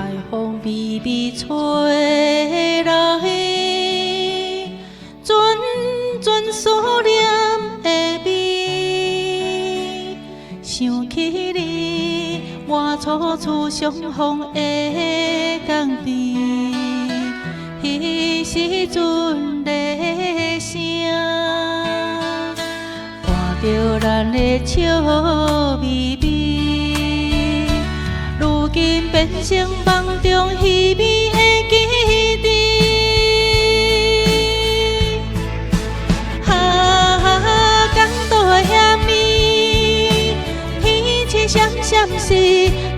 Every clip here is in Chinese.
海风微微吹来，阵阵思念的味。想起你，我初次相逢的港边，彼时阵的声，伴着咱的笑微微。如今变成梦中稀微的记忆。港岛的夜暝，天气闪闪时，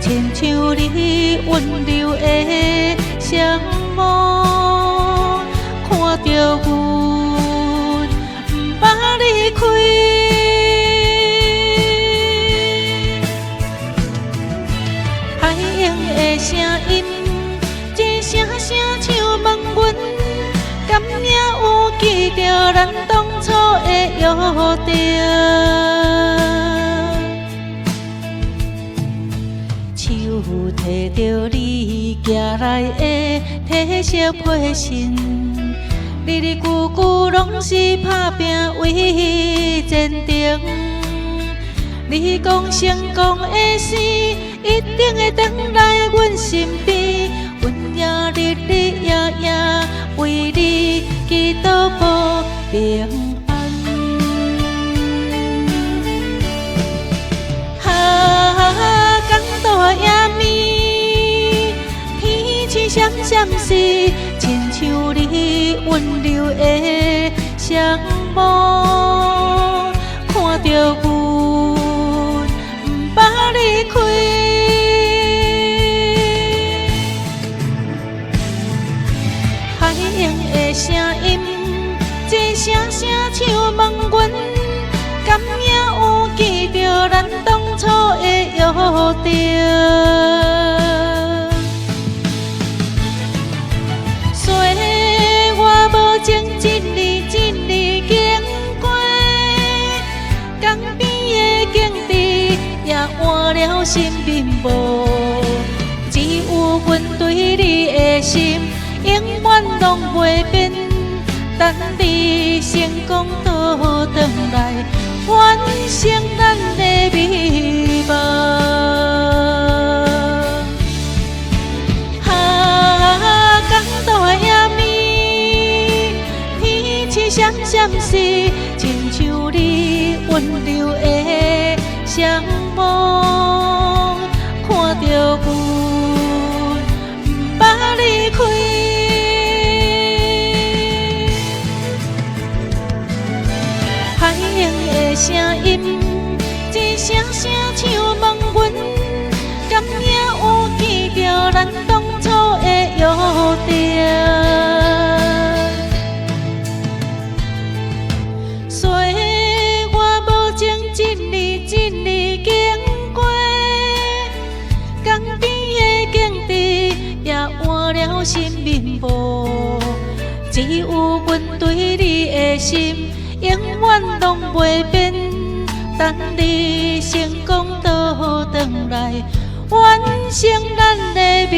亲像你温柔的双目，看着阮不捌离开。的声音，一声声像问阮，敢也有记着咱当初的约定？手摕着你寄来的体色配信，日日句句拢是打拼为前程。你讲成功的事，一定会回来阮身边，阮也日日夜夜为你祈祷保平安。港岛的夜暝，天气闪闪时，亲像你温柔的双目，看着阮不捌离开。海洋的声音，一声声像问阮，敢也有记着咱当初的约定？说我无情一日一日经过，江边的景致也换了新面貌，只有阮对你的心永远拢袂变。等你成功倒转来，完成咱的美梦。港岛的夜暝，天气闪闪时，亲像你温柔的双目，看着阮不捌离开。海洋的声音，一声声像问阮，敢也有记着咱当初的约定？说我无情一日一日经过，江边的景致也换了新面貌，只有阮对你的心永远拢袂变。等你成功倒转来，完成咱的美